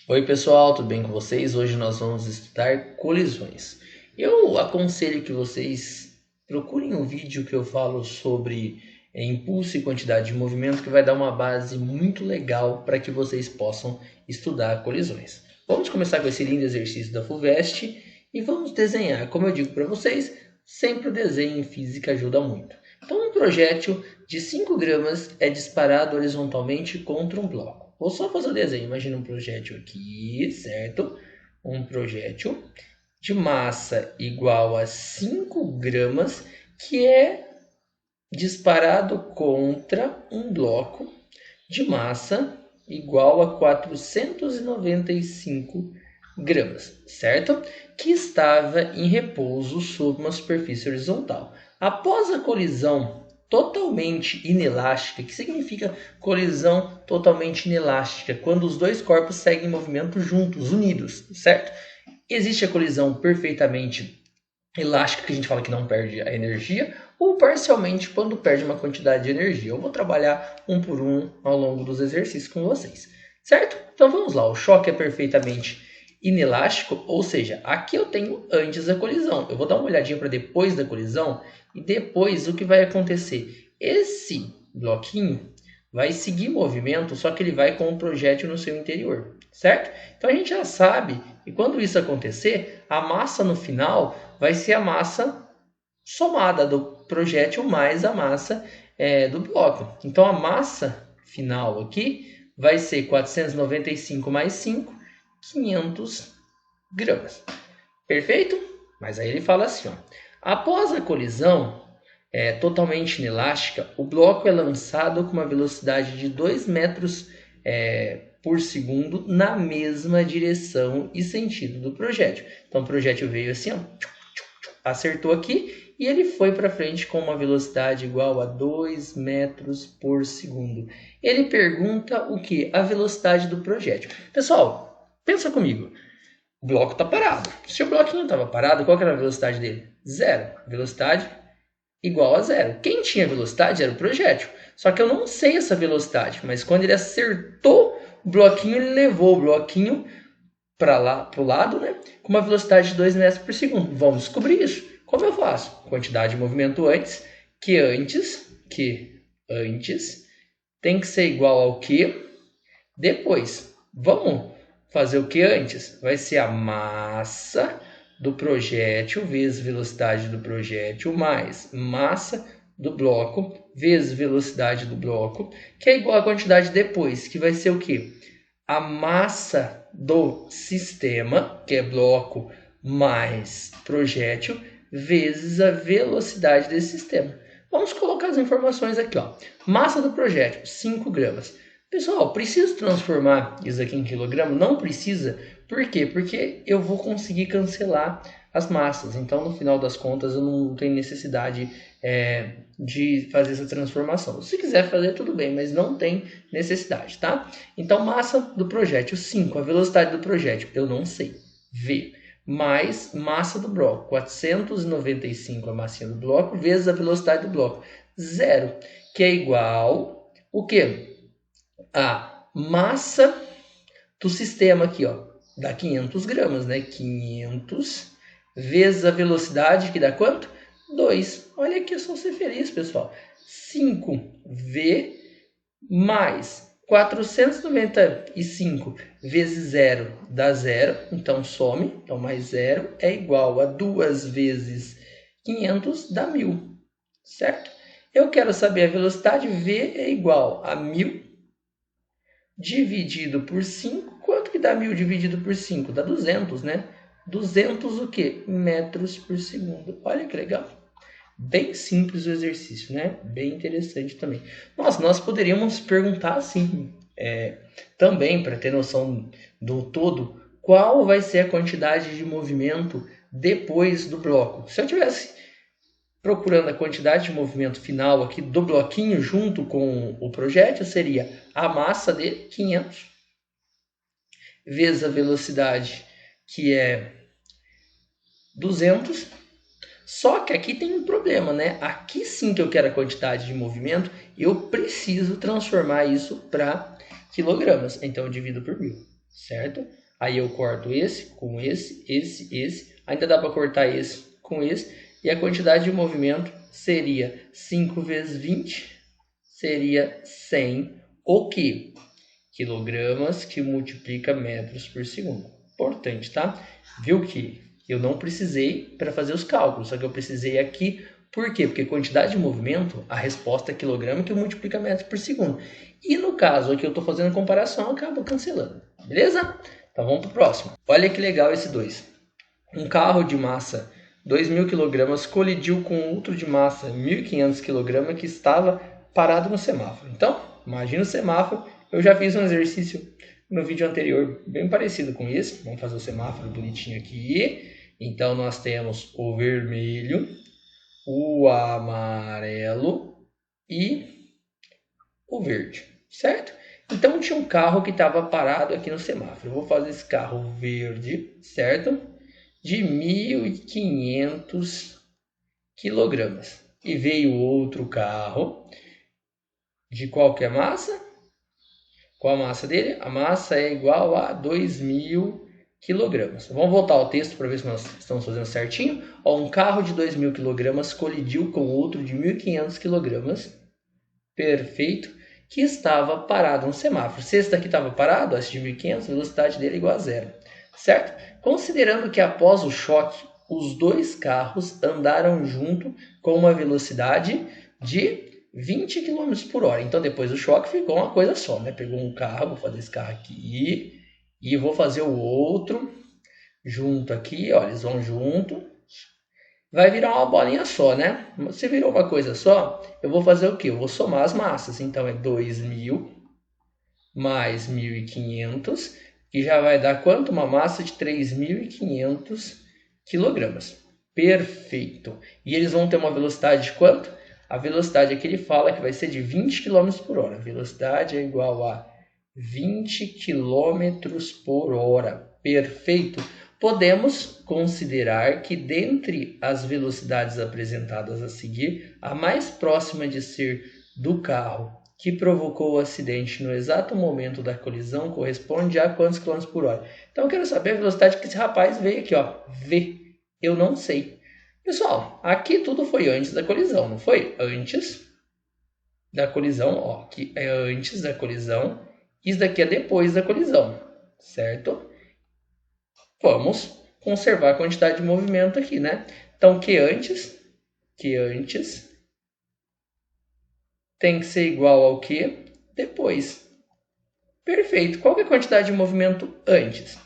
Oi pessoal, tudo bem com vocês? Hoje nós vamos estudar colisões. Eu aconselho que vocês procurem um vídeo que eu falo sobre impulso e quantidade de movimento, que vai dar uma base muito legal para que vocês possam estudar colisões. Vamos começar com esse lindo exercício da FUVEST e vamos desenhar. Como eu digo para vocês, sempre o desenho em física ajuda muito. Então, um projétil de 5 gramas é disparado horizontalmente contra um bloco. Vou só fazer o desenho. Imagina um projétil aqui, certo? Um projétil de massa igual a 5 gramas que é disparado contra um bloco de massa igual a 495 gramas, certo? Que estava em repouso sob uma superfície horizontal. Após a colisão totalmente inelástica, que significa colisão totalmente inelástica, quando os dois corpos seguem movimento juntos, unidos, certo? Existe a colisão perfeitamente elástica, que a gente fala que não perde a energia, ou parcialmente quando perde uma quantidade de energia. Eu vou trabalhar um por um ao longo dos exercícios com vocês, certo? Então vamos lá, o choque é perfeitamente inelástico, ou seja, aqui eu tenho antes da colisão. Eu vou dar uma olhadinha para depois da colisão e depois o que vai acontecer? Esse bloquinho vai seguir movimento, só que ele vai com um projétil no seu interior, certo? Então a gente já sabe que quando isso acontecer, a massa no final vai ser a massa somada do projétil mais a massa do bloco. Então a massa final aqui vai ser 495 mais 5, 500 gramas. Perfeito? Mas aí ele fala assim, ó, após a colisão totalmente inelástica, o bloco é lançado com uma velocidade de 2 metros por segundo na mesma direção e sentido do projétil. Então o projétil veio assim, ó, acertou aqui e ele foi para frente com uma velocidade igual a 2 metros por segundo. Ele pergunta o que? A velocidade do projétil. Pessoal, pensa comigo. O bloco está parado. Se o bloquinho estava parado, qual que era a velocidade dele? Zero. Velocidade igual a zero. Quem tinha velocidade era o projétil. Só que eu não sei essa velocidade, mas quando ele acertou o bloquinho, ele levou o bloquinho para lá, para o lado, né? Com uma velocidade de 2 metros por segundo. Vamos descobrir isso. Como eu faço? Quantidade de movimento antes tem que ser igual ao que depois. Vamos fazer o que antes? Vai ser a massa do projétil vezes velocidade do projétil mais massa do bloco vezes velocidade do bloco, que é igual à quantidade depois, que vai ser o que? A massa do sistema, que é bloco mais projétil, vezes a velocidade desse sistema. Vamos colocar as informações aqui, ó. Massa do projétil, 5 gramas. Pessoal, preciso transformar isso aqui em quilograma? Não precisa. Por quê? Porque eu vou conseguir cancelar as massas. Então, no final das contas, eu não tenho necessidade de fazer essa transformação. Se quiser fazer, tudo bem, mas não tem necessidade, tá? Então, massa do projétil, 5. A velocidade do projétil, eu não sei. V. Mais massa do bloco, 495 a massinha do bloco, vezes a velocidade do bloco, 0. Que é igual, o quê? A massa do sistema aqui, ó, dá 500 gramas, né? 500 vezes a velocidade, que dá quanto? 2. Olha aqui, é só ser feliz, pessoal. 5V mais 495 vezes 0 dá 0, então some. Então, mais 0 é igual a 2 vezes 500 dá 1000, certo? Eu quero saber a velocidade, V é igual a 1000 dividido por 5. Quanto que dá 1000 dividido por 5? Dá 200, né? 200 o quê? Metros por segundo. Olha que legal. Bem simples o exercício, né? Bem interessante também. Nossa, nós poderíamos perguntar assim, também, para ter noção do todo, qual vai ser a quantidade de movimento depois do bloco. Se eu tivesse procurando a quantidade de movimento final aqui do bloquinho junto com o projétil, seria a massa dele, 500, vezes a velocidade, que é 200. Só que aqui tem um problema, né? Aqui sim que eu quero a quantidade de movimento, eu preciso transformar isso para quilogramas. Então eu divido por 1000. certo? Aí eu corto esse com esse. Ainda dá para cortar esse com esse. E a quantidade de movimento seria 5 vezes 20, seria 100, o quê? Quilogramas que multiplica metros por segundo. Importante, tá? Viu que eu não precisei para fazer os cálculos, só que eu precisei aqui. Por quê? Porque quantidade de movimento, a resposta é quilograma que multiplica metros por segundo. E no caso aqui eu estou fazendo a comparação, acaba cancelando. Beleza? Então vamos para o próximo. Olha que legal esse 2. Um carro de massa 2.000 kg colidiu com outro de massa 1.500 kg que estava parado no semáforo. Então, imagina o semáforo. Eu já fiz um exercício no vídeo anterior bem parecido com esse. Vamos fazer o semáforo bonitinho aqui. Então, nós temos o vermelho, o amarelo e o verde, certo? Então, tinha um carro que estava parado aqui no semáforo. Eu vou fazer esse carro verde, certo? De 1.500 kg. E veio outro carro de qualquer massa. Qual a massa dele? A massa é igual a 2.000 kg. Vamos voltar ao texto para ver se nós estamos fazendo certinho. Ó, um carro de 2.000 kg colidiu com outro de 1.500 kg. Perfeito. Que estava parado no semáforo. Se esse daqui estava parado, esse de 1.500, a velocidade dele é igual a zero. Certo? Considerando que após o choque, os dois carros andaram junto com uma velocidade de 20 km por hora. Então, depois do choque, ficou uma coisa só, né? Pegou um carro, vou fazer esse carro aqui, e vou fazer o outro junto aqui, ó, eles vão junto. Vai virar uma bolinha só, né? Se virou uma coisa só, eu vou fazer o quê? Eu vou somar as massas. Então, é 2.000 mais 1.500, que já vai dar quanto? Uma massa de 3.500 kg. Perfeito. E eles vão ter uma velocidade de quanto? A velocidade aqui ele fala que vai ser de 20 km por hora. A velocidade é igual a 20 km por hora. Perfeito. Podemos considerar que dentre as velocidades apresentadas a seguir, a mais próxima de ser do carro que provocou o acidente no exato momento da colisão corresponde a quantos km por hora? Então eu quero saber a velocidade que esse rapaz veio aqui, ó. V. Eu não sei. Pessoal, aqui tudo foi antes da colisão, não foi? Antes da colisão, ó. Aqui é antes da colisão. Isso daqui é depois da colisão, certo? Vamos conservar a quantidade de movimento aqui, né? Então, que antes tem que ser igual ao que depois. Perfeito. Qual que é a quantidade de movimento antes?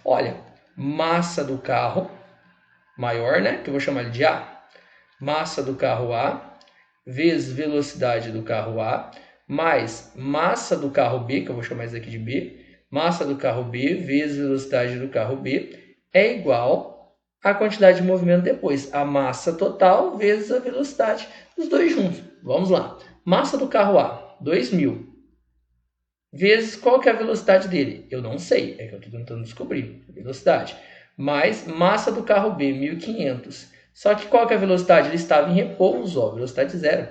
Olha, massa do carro maior, né? Que eu vou chamar ele de A. Massa do carro A vezes velocidade do carro A mais massa do carro B, que eu vou chamar isso aqui de B. Massa do carro B vezes velocidade do carro B é igual à quantidade de movimento depois. A massa total vezes a velocidade dos dois juntos. Vamos lá. Massa do carro A, 2.000. Vezes qual que é a velocidade dele? Eu não sei, é que eu estou tentando descobrir a velocidade. Mais massa do carro B, 1.500. Só que qual que é a velocidade? Ele estava em repouso, ó, velocidade zero.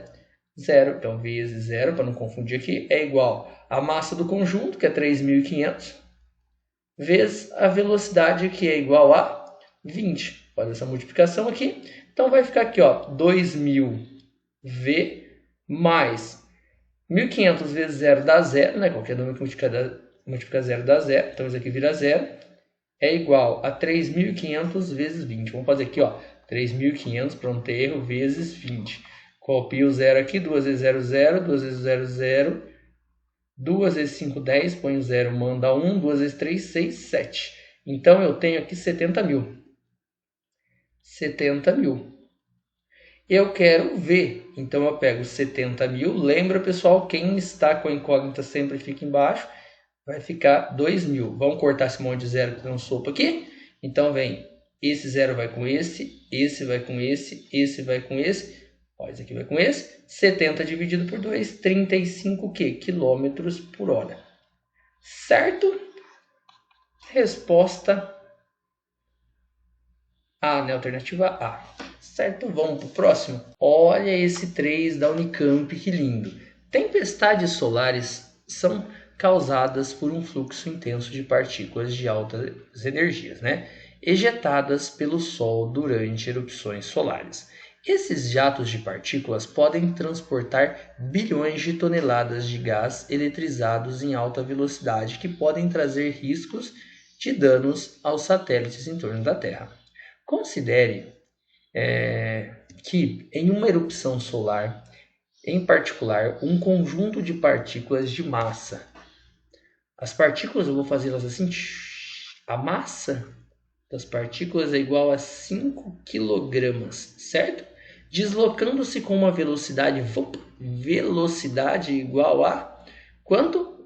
Zero, então vezes zero, para não confundir aqui, é igual a massa do conjunto, que é 3.500, vezes a velocidade, que é igual a 20. Faz essa multiplicação aqui. Então vai ficar aqui, ó, 2.000V mais 1.500 vezes 0 dá 0, né? Qualquer número que multiplica 0 dá 0. Então isso aqui vira 0. É igual a 3.500 vezes 20. Vamos fazer aqui, ó, 3.500, pronto, erro, vezes 20. Copio o 0 aqui, 2 vezes 0, 0, 2 vezes 0, 0. 2 vezes 5, 10, põe o 0, manda 1, 2 vezes 3, 6, 7. Então eu tenho aqui 70.000. 70.000. Eu quero ver, então eu pego 70.000. Lembra, pessoal, quem está com a incógnita sempre fica embaixo. Vai ficar 2.000. Vamos cortar esse monte de zero que tem um sopa aqui. Então vem, esse zero vai com esse vai com esse vai com esse. Ó, esse aqui vai com esse. 70 dividido por 2, 35 o quê? Quilômetros por hora. Certo? Resposta A, né? Alternativa A. Certo? Vamos para o próximo. Olha esse 3 da Unicamp, que lindo. Tempestades solares são causadas por um fluxo intenso de partículas de altas energias, né? Ejetadas pelo Sol durante erupções solares. Esses jatos de partículas podem transportar bilhões de toneladas de gás eletrizados em alta velocidade que podem trazer riscos de danos aos satélites em torno da Terra. Considere que em uma erupção solar, em particular, um conjunto de partículas de massa. As partículas, eu vou fazê-las assim, a massa das partículas é igual a 5 kg, certo? Deslocando-se com uma velocidade igual a quanto?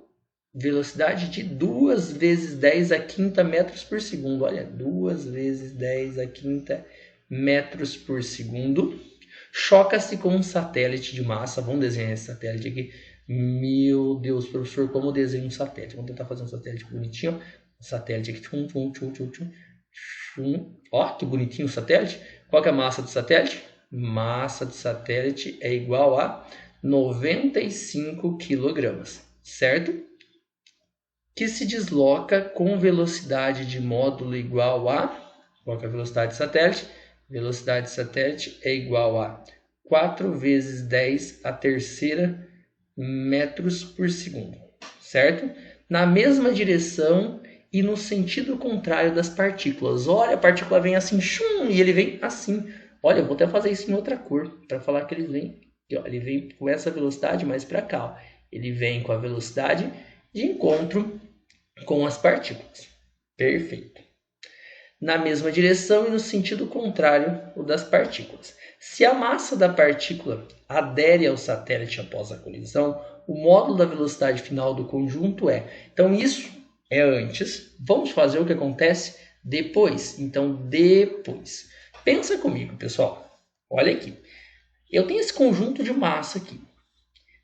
Velocidade de 2 vezes 10 a quinta metros por segundo. Olha, 2 vezes 10 a quinta metros por segundo. Choca-se com um satélite de massa. Vamos desenhar esse satélite aqui. Meu Deus, professor, como eu desenho um satélite? Vamos tentar fazer um satélite bonitinho. Um satélite aqui. Ó, que bonitinho o satélite. Qual que é a massa do satélite? Massa do satélite é igual a 95 kg, certo? Que se desloca com velocidade de módulo igual a... Qual que é a velocidade do satélite? Velocidade do satélite é igual a 4 vezes 10 a terceira metros por segundo, certo? Na mesma direção e no sentido contrário das partículas. Olha, a partícula vem assim, e ele vem assim. Olha, eu vou até fazer isso em outra cor, para falar que ele vem com essa velocidade mais para cá. Ó. Ele vem com a velocidade de encontro com as partículas. Perfeito. Na mesma direção e no sentido contrário o das partículas. Se a massa da partícula adere ao satélite após a colisão, o módulo da velocidade final do conjunto é... Então, isso é antes. Vamos fazer o que acontece depois. Então, depois. Pensa comigo, pessoal. Olha aqui. Eu tenho esse conjunto de massa aqui.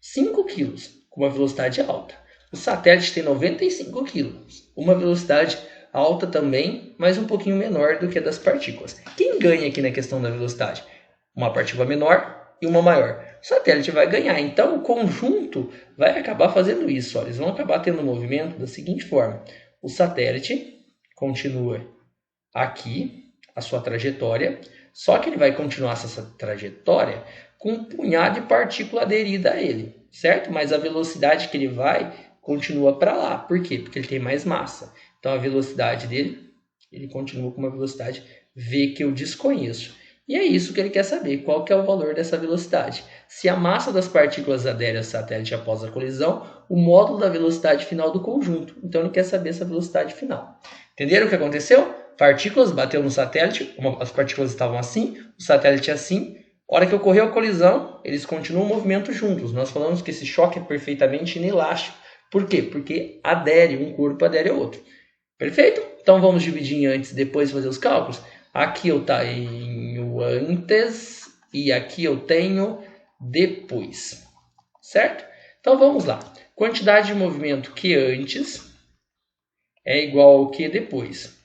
5 kg, com uma velocidade alta. O satélite tem 95 kg. Uma velocidade alta também, mas um pouquinho menor do que a das partículas. Quem ganha aqui na questão da velocidade? Uma partícula menor e uma maior. O satélite vai ganhar. Então, o conjunto vai acabar fazendo isso. Ó. Eles vão acabar tendo um movimento da seguinte forma. O satélite continua aqui, a sua trajetória, só que ele vai continuar essa trajetória com um punhado de partícula aderida a ele, certo? Mas a velocidade que ele vai continua para lá. Por quê? Porque ele tem mais massa. Então, a velocidade dele, ele continua com uma velocidade v que eu desconheço. E é isso que ele quer saber, qual que é o valor dessa velocidade. Se a massa das partículas adere ao satélite após a colisão, o módulo da velocidade final do conjunto. Então, ele quer saber essa velocidade final. Entenderam o que aconteceu? Partículas bateu no satélite, as partículas estavam assim, o satélite assim. A hora que ocorreu a colisão, eles continuam o movimento juntos. Nós falamos que esse choque é perfeitamente inelástico. Por quê? Porque um corpo adere ao outro. Perfeito? Então vamos dividir em antes e depois fazer os cálculos. Aqui eu tenho antes e aqui eu tenho depois. Certo? Então vamos lá. Quantidade de movimento que antes é igual ao que depois.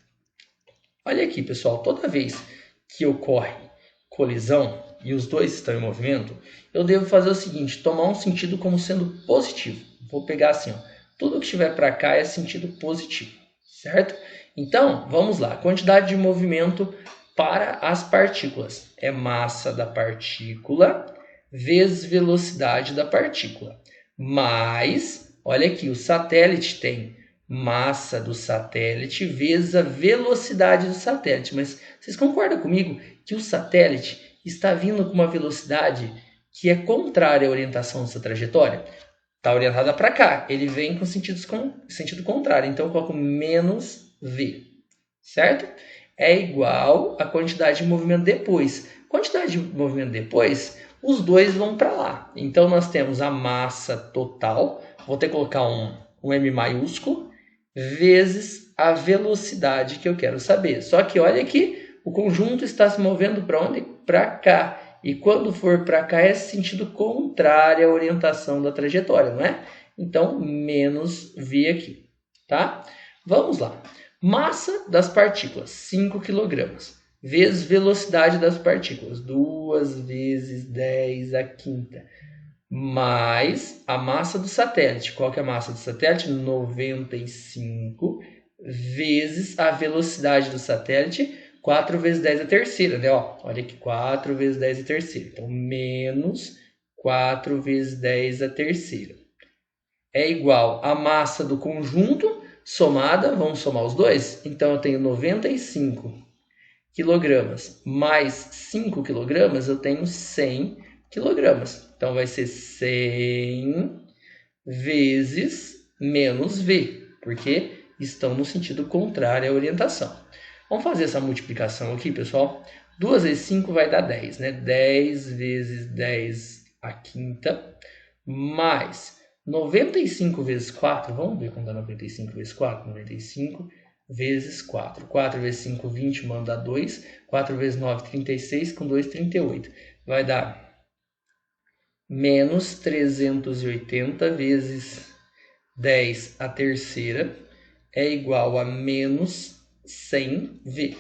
Olha aqui, pessoal. Toda vez que ocorre colisão e os dois estão em movimento, eu devo fazer o seguinte, tomar um sentido como sendo positivo. Vou pegar assim, ó, tudo que estiver para cá é sentido positivo, certo? Então, vamos lá. Quantidade de movimento para as partículas é massa da partícula vezes velocidade da partícula. Mas, olha aqui, o satélite tem massa do satélite vezes a velocidade do satélite. Mas vocês concordam comigo que o satélite está vindo com uma velocidade que é contrária à orientação dessa trajetória? Está orientada para cá. Ele vem com sentido contrário. Então, eu coloco menos v. Certo? É igual a quantidade de movimento depois. Quantidade de movimento depois, os dois vão para lá. Então, nós temos a massa total. Vou ter que colocar um M maiúsculo. Vezes a velocidade que eu quero saber. Só que olha aqui, o conjunto está se movendo para onde? Para cá. E quando for para cá é sentido contrário à orientação da trajetória, não é? Então, menos v aqui, tá? Vamos lá. Massa das partículas, 5 kg. Vezes velocidade das partículas, 2 vezes 10 a quinta. mais a massa do satélite. Qual que é a massa do satélite? 95 vezes a velocidade do satélite, 4 vezes 10 a terceira, né? Ó, olha aqui, 4 vezes 10 a terceira. Então, menos 4 vezes 10 a terceira. É igual a massa do conjunto somada, vamos somar os dois? Então, eu tenho 95 quilogramas mais 5 quilogramas, eu tenho 100 quilogramas. Então, vai ser 100 vezes menos V, porque estão no sentido contrário à orientação. Vamos fazer essa multiplicação aqui, pessoal. 2 vezes 5 vai dar 10, né? 10 vezes 10 a quinta, mais 95 vezes 4. Vamos ver quando dá 95 vezes 4? 95 vezes 4. 4 vezes 5, 20, manda 2. 4 vezes 9, 36, com 2, 38. Vai dar menos 380 vezes 10 a terceira é igual a menos 100V.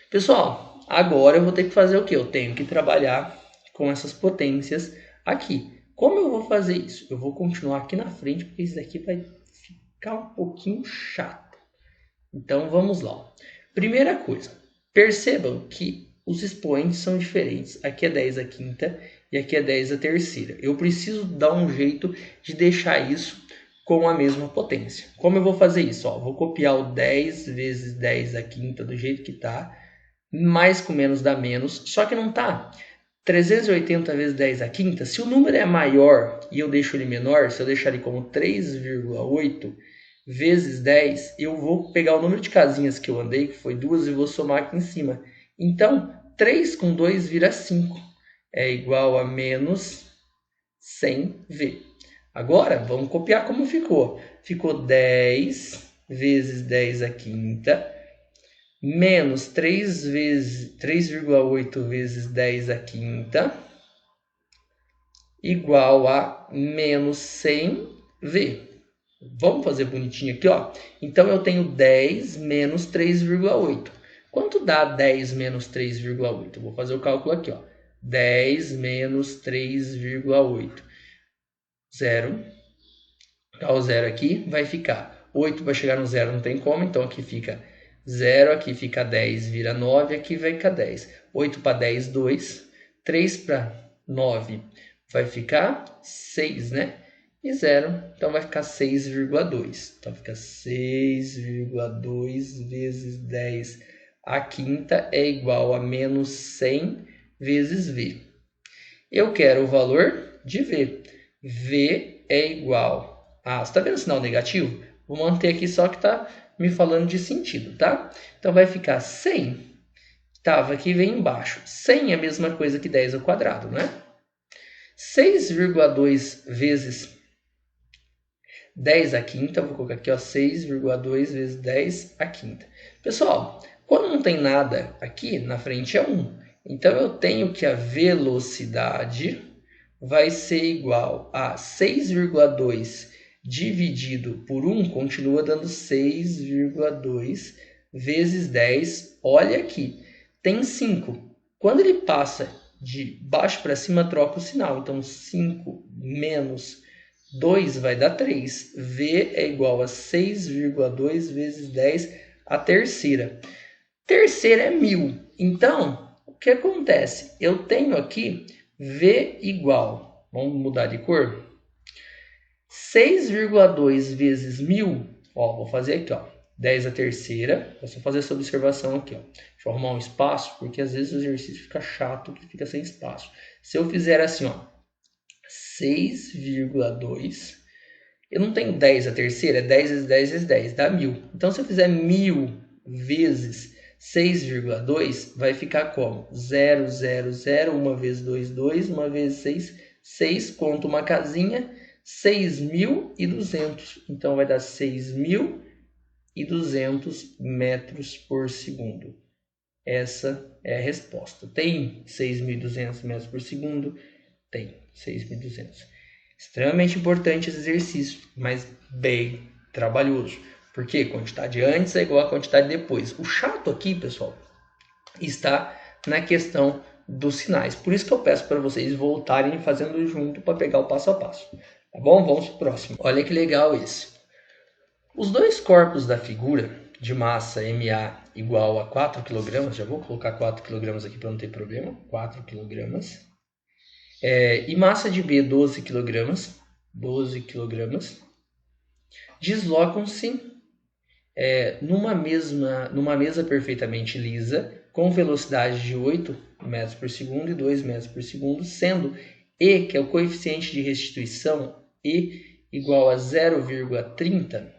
Pessoal, agora eu vou ter que fazer o quê? Eu tenho que trabalhar com essas potências aqui. Como eu vou fazer isso? Eu vou continuar aqui na frente, porque isso daqui vai ficar um pouquinho chato. Então, vamos lá. Primeira coisa, percebam que os expoentes são diferentes. Aqui é 10 a quinta e aqui é 10 a terceira. Eu preciso dar um jeito de deixar isso com a mesma potência. Como eu vou fazer isso? Ó, vou copiar o 10 vezes 10 a quinta do jeito que está, mais com menos dá menos, só que não está 380 vezes 10 a quinta. Se o número é maior e eu deixo ele menor, se eu deixar ele como 3,8 vezes 10, eu vou pegar o número de casinhas que eu andei, que foi 2, e vou somar aqui em cima. Então, 3 com 2 vira 5. É igual a menos 100V. Agora, vamos copiar como ficou. Ficou 10 vezes 10 a quinta, menos 3,8 vezes 10 a quinta, igual a menos 100V. Vamos fazer bonitinho aqui, ó. Então, eu tenho 10 menos 3,8. Quanto dá 10 menos 3,8? Vou fazer o cálculo aqui, ó. 10 menos 3,8. 0. Dá o 0 aqui, vai ficar 8 para chegar no 0 não tem como, então aqui fica 0, aqui fica 10, vira 9, aqui vai ficar 10. 8 para 10, 2. 3 para 9 vai ficar 6, né? E 0, então vai ficar 6,2. Então fica 6,2 vezes 10 a quinta é igual a menos 100 vezes V. Eu quero o valor de V. V é igual a... Você está vendo o sinal negativo? Vou manter aqui só que está me falando de sentido, tá? Então vai ficar 100. Estava aqui, vem embaixo. 100 é a mesma coisa que 10 ao quadrado, né? 6,2 vezes 10 a quinta, vou colocar aqui, ó, 6,2 vezes 10 a quinta. Pessoal, quando não tem nada aqui, na frente é 1. Então, eu tenho que a velocidade vai ser igual a 6,2 dividido por 1, continua dando 6,2 vezes 10. Olha aqui, tem 5. Quando ele passa de baixo para cima, troca o sinal. Então, 5 menos 2 vai dar 3. V é igual a 6,2 vezes 10 a terceira. Terceira é 1000. Então, o que acontece? Eu tenho aqui V igual, vamos mudar de cor, 6,2 vezes 1000, ó, vou fazer aqui, ó, 10 a terceira, vou só fazer essa observação aqui, ó. Deixa eu arrumar um espaço, porque às vezes o exercício fica chato, que fica sem espaço. Se eu fizer assim, ó, 6,2, eu não tenho 10 a terceira, é 10 vezes 10 vezes 10, dá 1000. Então, se eu fizer 1000 vezes 6,2, vai ficar como? 0, 0, 0, 1 vezes 2, 2, 1 vezes 6, 6, conta uma casinha, 6.200. Então, vai dar 6.200 metros por segundo. Essa é a resposta. Tem 6.200 metros por segundo? Tem 6.200. Extremamente importante esse exercício, mas bem trabalhoso. Porque quantidade antes é igual a quantidade depois. O chato aqui, pessoal, está na questão dos sinais. Por isso que eu peço para vocês voltarem fazendo junto para pegar o passo a passo. Tá bom? Vamos para o próximo. Olha que legal esse. Os dois corpos da figura de massa MA igual a 4 kg, já vou colocar 4 kg aqui para não ter problema, 4 kg, e massa de B 12 kg, deslocam-se numa mesa perfeitamente lisa, com velocidade de 8 metros por segundo e 2 metros por segundo, sendo E, que é o coeficiente de restituição, E igual a 0,30,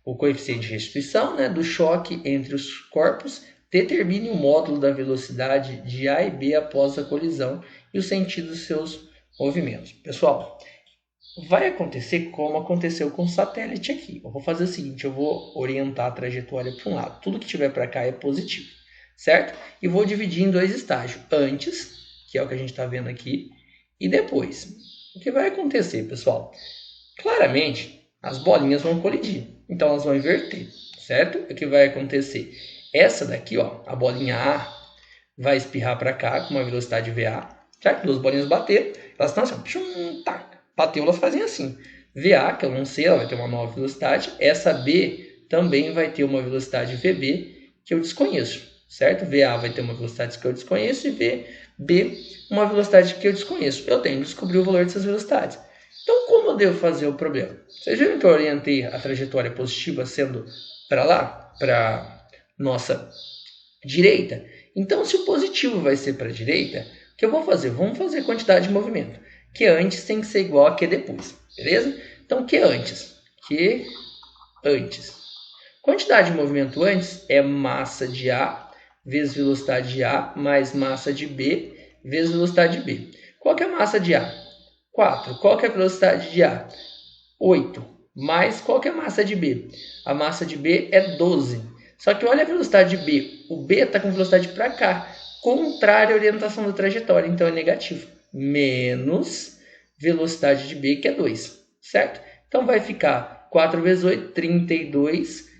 o coeficiente de restituição, né, do choque entre os corpos, determine o módulo da velocidade de A e B após a colisão e o sentido dos seus movimentos. Pessoal, vai acontecer como aconteceu com o satélite aqui. Eu vou fazer o seguinte, eu vou orientar a trajetória para um lado. Tudo que tiver para cá é positivo, certo? E vou dividir em dois estágios. Antes, que é o que a gente está vendo aqui, e depois. O que vai acontecer, pessoal? Claramente, as bolinhas vão colidir. Então, elas vão inverter, certo? O que vai acontecer? Essa daqui, ó, a bolinha A, vai espirrar para cá com uma velocidade VA. Certo? Duas bolinhas bateram, elas estão assim, ó, tá. Bateu, elas fazem assim. VA, que eu não sei, ela vai ter uma nova velocidade. Essa B também vai ter uma velocidade VB, que eu desconheço, certo? VA vai ter uma velocidade que eu desconheço e VB uma velocidade que eu desconheço. Eu tenho que descobrir o valor dessas velocidades. Então, como eu devo fazer o problema? Vocês viram que eu orientei a trajetória positiva sendo para lá, para nossa direita? Então, se o positivo vai ser para a direita, o que eu vou fazer? Vamos fazer quantidade de movimento. Q antes tem que ser igual a Q depois, beleza? Então, Q antes. Quantidade de movimento antes é massa de A vezes velocidade de A mais massa de B vezes velocidade de B. Qual que é a massa de A? 4. Qual que é a velocidade de A? 8. Mais qual que é a massa de B? A massa de B é 12. Só que olha a velocidade de B. O B está com velocidade para cá, contrária à orientação da trajetória, então é negativo. Menos velocidade de B, que é 2, certo? Então vai ficar 4 vezes 8, 32.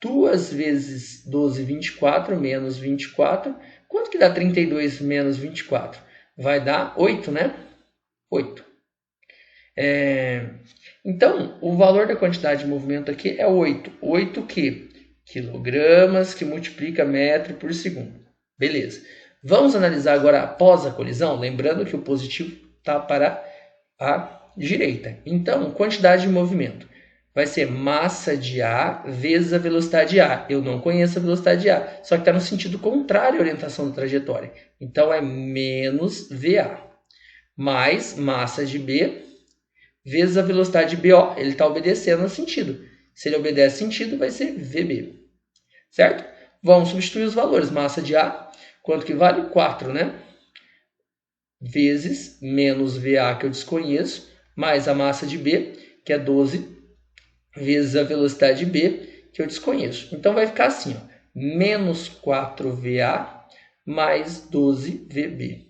2 vezes 12, 24, menos 24. Quanto que dá 32 menos 24? Vai dar 8, né? 8. Então, o valor da quantidade de movimento aqui é 8. 8 quilogramas, que multiplica metro por segundo. Beleza. Vamos analisar agora após a colisão, lembrando que o positivo está para a direita. Então, quantidade de movimento vai ser massa de A vezes a velocidade de A. Eu não conheço a velocidade de A, só que está no sentido contrário à orientação da trajetória. Então, é menos VA. Mais massa de B vezes a velocidade de BO. Ele está obedecendo ao sentido. Se ele obedece sentido, vai ser VB. Certo? Vamos substituir os valores. Massa de A, quanto que vale? 4, né? Vezes menos VA, que eu desconheço, mais a massa de B, que é 12, vezes a velocidade de B, que eu desconheço. Então, vai ficar assim, ó, menos 4VA mais 12VB.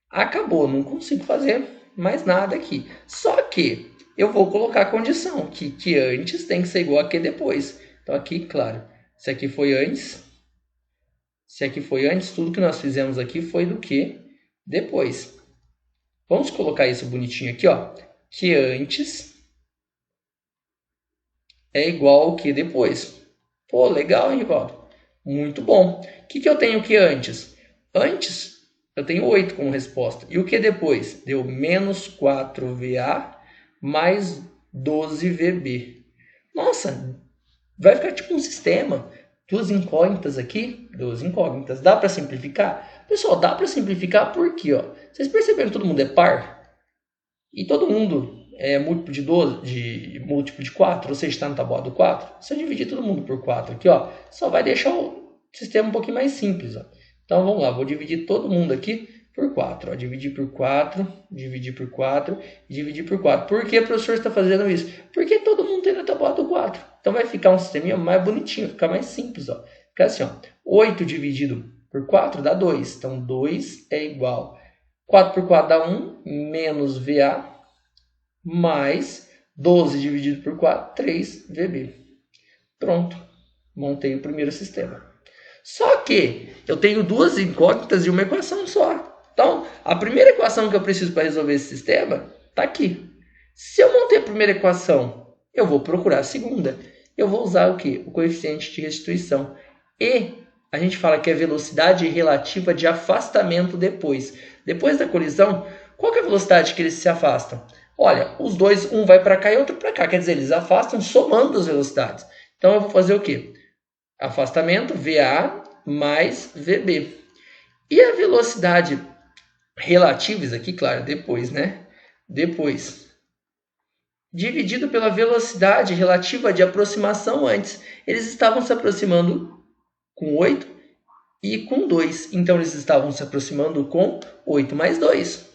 Acabou, não consigo fazer mais nada aqui. Só que eu vou colocar a condição que antes tem que ser igual a que depois. Então, aqui, claro, se aqui foi antes, tudo que nós fizemos aqui foi do que depois. Vamos colocar isso bonitinho aqui, ó. Que antes é igual ao que depois. Pô, legal, hein, Rivaldo? Muito bom. O que eu tenho que antes? Antes, eu tenho 8 como resposta. E o que depois? Deu menos 4VA mais 12VB. Nossa, vai ficar tipo um sistema. Duas incógnitas aqui, duas incógnitas. Dá para simplificar? Pessoal, dá para simplificar porque, ó, vocês perceberam que todo mundo é par? E todo mundo é múltiplo de 12, múltiplo de 4, ou seja, está no tabuado 4. Se eu dividir todo mundo por 4 aqui, ó, só vai deixar o sistema um pouquinho mais simples. Ó. Então vamos lá, vou dividir todo mundo aqui por 4. Ó. Dividir por 4, dividir por 4 e dividir por 4. Por que o professor está fazendo isso? Porque todo mundo tem no tabuado 4. Então vai ficar um sisteminha mais bonitinho, ficar mais simples. Ó. Fica assim, ó, 8 dividido por 4 dá 2. Então 2 é igual. 4 por 4 dá 1, menos VA, mais 12 dividido por 4, 3VB. Pronto, montei o primeiro sistema. Só que eu tenho duas incógnitas e uma equação só. Então, a primeira equação que eu preciso para resolver esse sistema está aqui. Se eu montei a primeira equação, eu vou procurar a segunda. Eu vou usar o quê? O coeficiente de restituição. E a gente fala que é velocidade relativa de afastamento depois. Depois da colisão, qual que é a velocidade que eles se afastam? Olha, os dois, um vai para cá e outro para cá. Quer dizer, eles afastam somando as velocidades. Então eu vou fazer o quê? Afastamento, VA mais VB. E a velocidade relativa, isso aqui, claro, depois, né? Depois. Dividido pela velocidade relativa de aproximação antes. Eles estavam se aproximando com 8 e com 2. Então, eles estavam se aproximando com 8 mais 2.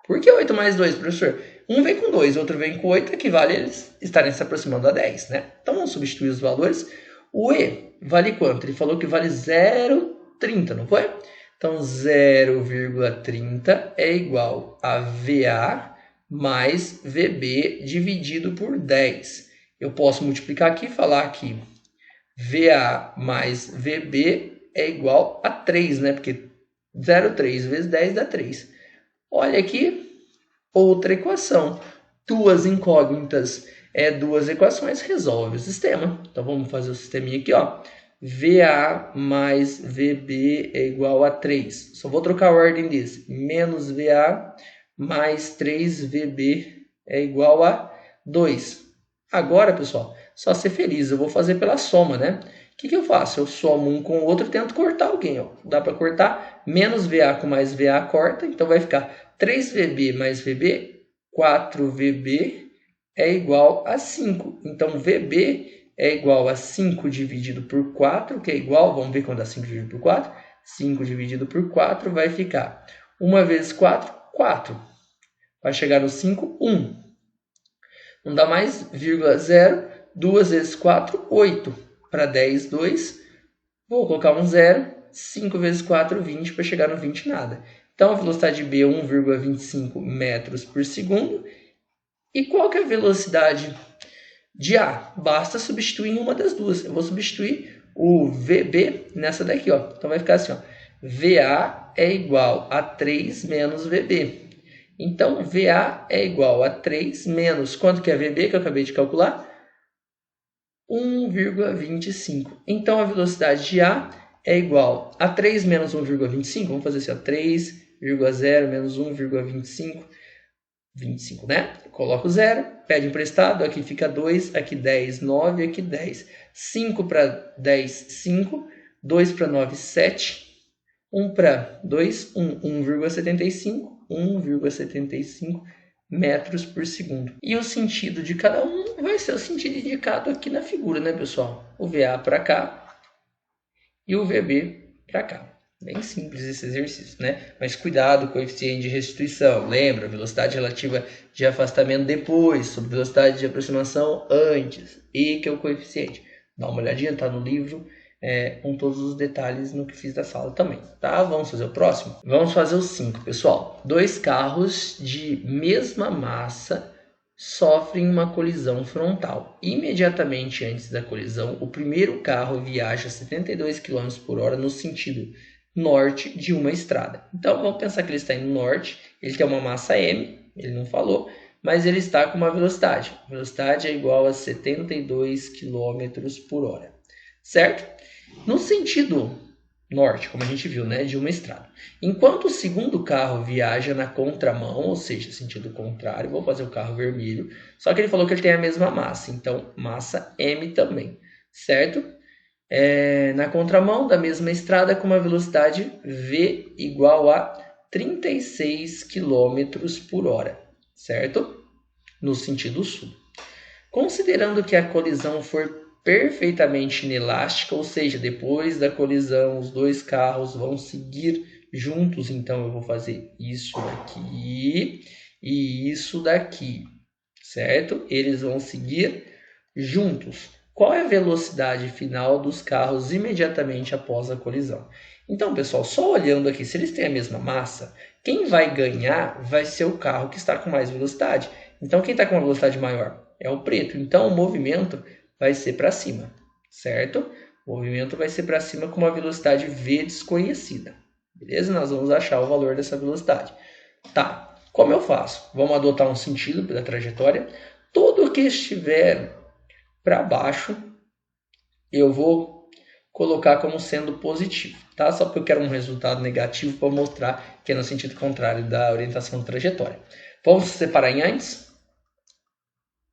Por que 8 mais 2, professor? Um vem com 2, outro vem com 8, equivale a eles estarem se aproximando a 10, né? Então, vamos substituir os valores. O E vale quanto? Ele falou que vale 0,30, não foi? Então, 0,30 é igual a VA mais VB dividido por 10. Eu posso multiplicar aqui e falar que VA mais VB é igual a 3, né? Porque 0,3 vezes 10 dá 3. Olha aqui, outra equação. Duas incógnitas, duas equações, resolve o sistema. Então, vamos fazer o sisteminha aqui, ó. VA mais VB é igual a 3. Só vou trocar a ordem desse. Menos VA mais 3VB é igual a 2. Agora, pessoal, só ser feliz. Eu vou fazer pela soma, né? O que eu faço? Eu somo um com o outro e tento cortar alguém. Ó. Dá para cortar. Menos VA com mais VA corta. Então, vai ficar 3VB mais VB. 4VB é igual a 5. Então, VB é igual a 5 dividido por 4, que é igual, vamos ver quando dá 5 dividido por 4. 5 dividido por 4 vai ficar 1 vezes 4, 4. Vai chegar no 5, 1. Não dá mais, vírgula 0. 2 vezes 4, 8. Para 10, 2. Vou colocar um 0. 5 vezes 4, 20. Para chegar no 20, nada. Então, a velocidade B é 1,25 metros por segundo. E qual que é a velocidade de A? Basta substituir em uma das duas. Eu vou substituir o VB nessa daqui, ó. Então, vai ficar assim, ó. VA é igual a 3 menos VB. Então, VA é igual a 3 menos... Quanto que é VB que eu acabei de calcular? 1,25. Então, a velocidade de A é igual a 3 menos 1,25. Vamos fazer assim, ó. 3,0 menos 1,25. 25, né? Coloca o 0, pede emprestado, aqui fica 2, aqui 10, 9, aqui 10. 5 para 10, 5. 2 para 9, 7. 1 para 2, 1,75. 1,75 metros por segundo. E o sentido de cada um vai ser o sentido indicado aqui na figura, né, pessoal? O VA para cá e o VB para cá. Bem simples esse exercício, né? Mas cuidado com o coeficiente de restituição. Lembra, velocidade relativa de afastamento depois, sobre velocidade de aproximação antes. E que é o coeficiente. Dá uma olhadinha, tá no livro, com todos os detalhes no que fiz da sala também, tá? Vamos fazer o próximo? Vamos fazer o 5, pessoal. 2 carros de mesma massa sofrem uma colisão frontal. Imediatamente antes da colisão, o primeiro carro viaja 72 km por hora no sentido norte de uma estrada. Então, vamos pensar que ele está indo norte, ele tem uma massa m, ele não falou, mas ele está com uma velocidade. A velocidade é igual a 72 km por hora, certo? No sentido norte, como a gente viu, né, de uma estrada. Enquanto o segundo carro viaja na contramão, ou seja, sentido contrário, vou fazer o carro vermelho, só que ele falou que ele tem a mesma massa, então massa m também, certo? Na contramão da mesma estrada com uma velocidade v igual a 36 km por hora, certo? No sentido sul. Considerando que a colisão for perfeitamente inelástica, ou seja, depois da colisão os dois carros vão seguir juntos, então eu vou fazer isso daqui e isso daqui, certo? Eles vão seguir juntos. Qual é a velocidade final dos carros imediatamente após a colisão? Então, pessoal, só olhando aqui, se eles têm a mesma massa, quem vai ganhar vai ser o carro que está com mais velocidade. Então, quem está com uma velocidade maior é o preto. Então, o movimento vai ser para cima, certo? O movimento vai ser para cima com uma velocidade v desconhecida. Beleza? Nós vamos achar o valor dessa velocidade. Tá, como eu faço? Vamos adotar um sentido da trajetória. Tudo que estiver para baixo, eu vou colocar como sendo positivo, tá? Só porque eu quero um resultado negativo para mostrar que é no sentido contrário da orientação da trajetória. Vamos separar em antes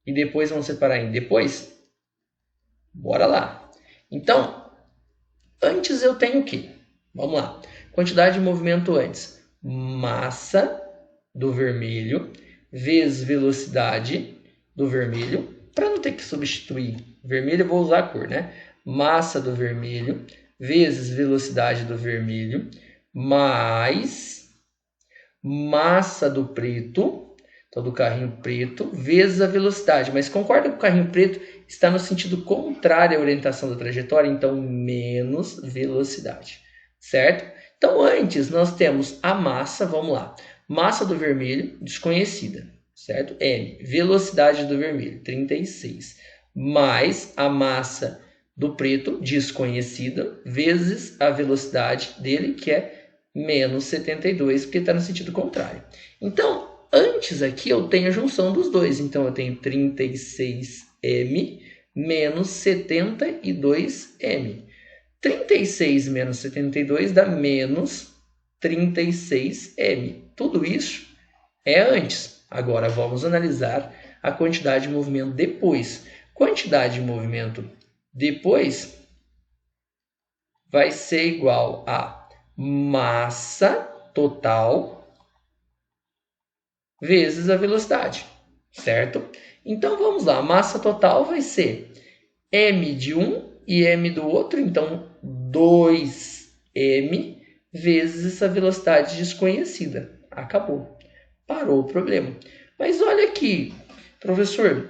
e depois vamos separar em depois? Bora lá. Então, antes eu tenho o quê? Vamos lá. Quantidade de movimento antes. Massa do vermelho vezes velocidade do vermelho. Para não ter que substituir vermelho, eu vou usar a cor, né? Massa do vermelho vezes velocidade do vermelho mais massa do preto, então do carrinho preto, vezes a velocidade. Mas concorda que o carrinho preto está no sentido contrário à orientação da trajetória, então menos velocidade, certo? Então antes nós temos a massa, vamos lá. Massa do vermelho, desconhecida, certo? M. Velocidade do vermelho, 36. Mais a massa do preto, desconhecida, vezes a velocidade dele, que é menos 72, porque está no sentido contrário. Então, antes aqui eu tenho a junção dos dois. Então, eu tenho 36m menos 72m. 36 menos 72 dá menos 36m. Tudo isso é antes. Agora, vamos analisar a quantidade de movimento depois. Quantidade de movimento depois vai ser igual a massa total vezes a velocidade, certo? Então, vamos lá. A massa total vai ser m de um e m do outro. Então, 2m vezes essa velocidade desconhecida. Acabou. Parou o problema. Mas olha aqui, professor,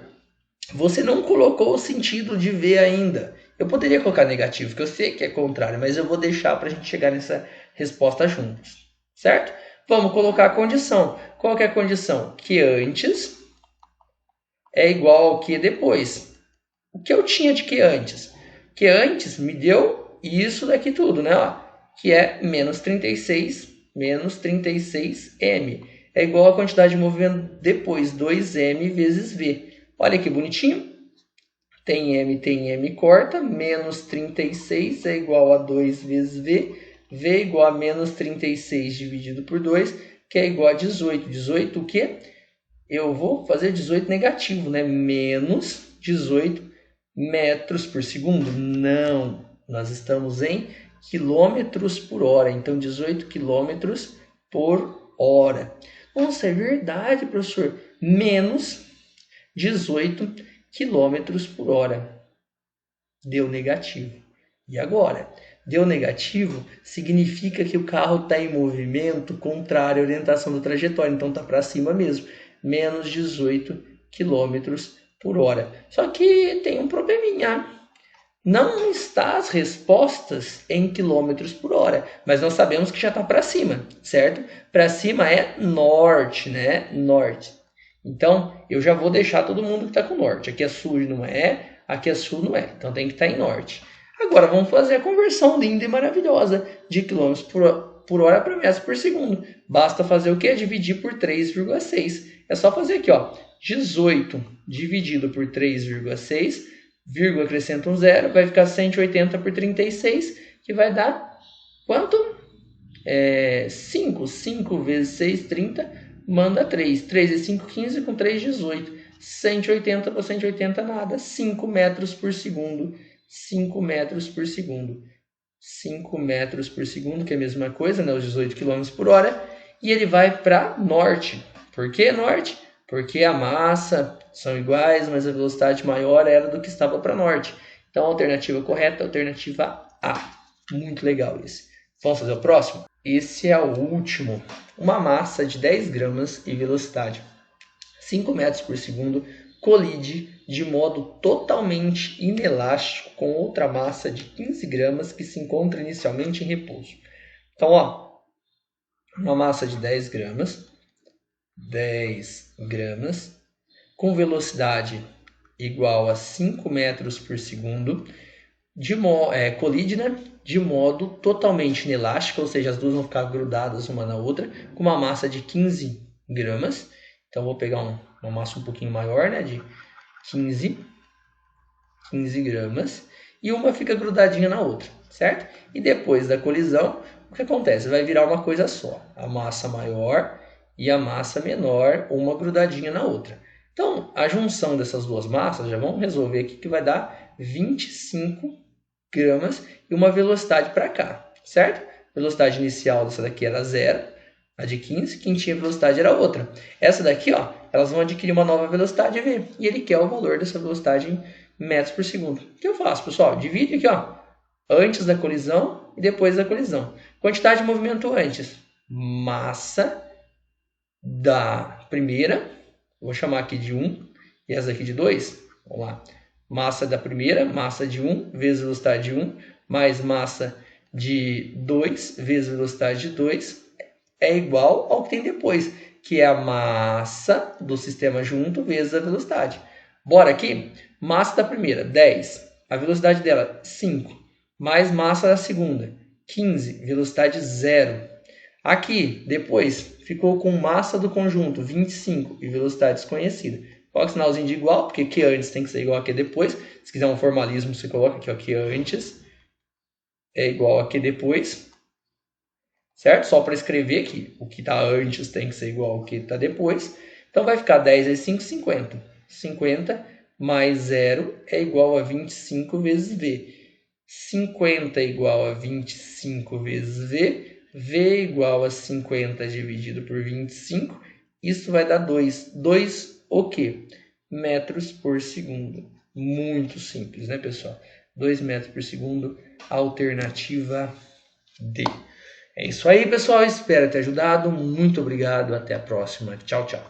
você não colocou o sentido de V ainda. Eu poderia colocar negativo, que eu sei que é contrário, mas eu vou deixar para a gente chegar nessa resposta juntos, certo? Vamos colocar a condição. Qual que é a condição? Que antes é igual ao que depois. O que eu tinha de que antes? Que antes me deu isso daqui tudo, né? Ó, que é menos 36 m. É igual a quantidade de movimento depois, 2m vezes v. Olha que bonitinho. Tem m, corta. Menos 36 é igual a 2 vezes v. V é igual a menos 36 dividido por 2, que é igual a 18. 18 o quê? Eu vou fazer 18 negativo, né? Menos 18 metros por segundo? Não. Nós estamos em quilômetros por hora. Então, 18 quilômetros por hora. Nossa, é verdade, professor. Menos 18 quilômetros por hora. Deu negativo. E agora? Deu negativo significa que o carro está em movimento contrário à orientação da trajetória. Então está para cima mesmo. Menos 18 quilômetros por hora. Só que tem um probleminha. Não está as respostas em quilômetros por hora, mas nós sabemos que já está para cima, certo? Para cima é norte, né? Norte. Então, eu já vou deixar todo mundo que está com norte. Aqui é sul não é, aqui é sul não é. Então, tem que estar em norte. Agora, vamos fazer a conversão linda e maravilhosa de quilômetros por hora para metros por segundo. Basta fazer o quê? Dividir por 3,6. É só fazer aqui, ó. 18 dividido por 3,6, vírgula acrescenta um zero, vai ficar 180 por 36, que vai dar quanto? 5. 5 vezes 6, 30, manda 3. 3 e 5, 15, com 3, 18. 180 por 180, nada. 5 metros por segundo. 5 metros por segundo. 5 metros por segundo, que é a mesma coisa, né? Os 18 km por hora. E ele vai para norte. Por que norte? Porque a massa são iguais, mas a velocidade maior era do que estava para norte. Então, a alternativa correta é a alternativa A. Muito legal esse. Vamos fazer o próximo? Esse é o último. Uma massa de 10 gramas e velocidade 5 metros por segundo colide de modo totalmente inelástico com outra massa de 15 gramas que se encontra inicialmente em repouso. Então, ó, uma massa de 10 gramas com velocidade igual a 5 metros por segundo, colide, né, de modo totalmente inelástico, ou seja, as duas vão ficar grudadas uma na outra, com uma massa de 15 gramas. Então, vou pegar uma massa um pouquinho maior, né, de 15 gramas, e uma fica grudadinha na outra, certo? E depois da colisão, o que acontece? Vai virar uma coisa só, a massa maior e a massa menor, uma grudadinha na outra. Então, a junção dessas duas massas, já vamos resolver aqui, que vai dar 25 gramas e uma velocidade para cá, certo? A velocidade inicial dessa daqui era 0, a de 15, quem tinha velocidade era outra. Essa daqui, ó, elas vão adquirir uma nova velocidade V, e ele quer o valor dessa velocidade em metros por segundo. O que eu faço, pessoal? Divide aqui, ó, antes da colisão e depois da colisão. Quantidade de movimento antes. Massa da primeira, vou chamar aqui de 1, e essa aqui de 2. Vamos lá. Massa da primeira, massa de 1 vezes velocidade de 1, mais massa de 2 vezes velocidade de 2, é igual ao que tem depois, que é a massa do sistema junto vezes a velocidade. Bora aqui? Massa da primeira, 10. A velocidade dela, 5. Mais massa da segunda, 15. Velocidade 0. Aqui, depois, ficou com massa do conjunto, 25. E velocidade desconhecida. Coloca o sinalzinho de igual, porque que antes tem que ser igual a que depois. Se quiser um formalismo, você coloca aqui, ó, que antes é igual a que depois. Certo? Só para escrever que o que está antes tem que ser igual ao que está depois. Então, vai ficar 10 vezes 5, 50. 50 mais 0 é igual a 25 vezes V. 50 é igual a 25 vezes V. V é igual a 50 dividido por 25. Isso vai dar 2. 2 o quê? Metros por segundo. Muito simples, né, pessoal? 2 metros por segundo, alternativa D. É isso aí, pessoal. Espero ter ajudado. Muito obrigado. Até a próxima. Tchau, tchau.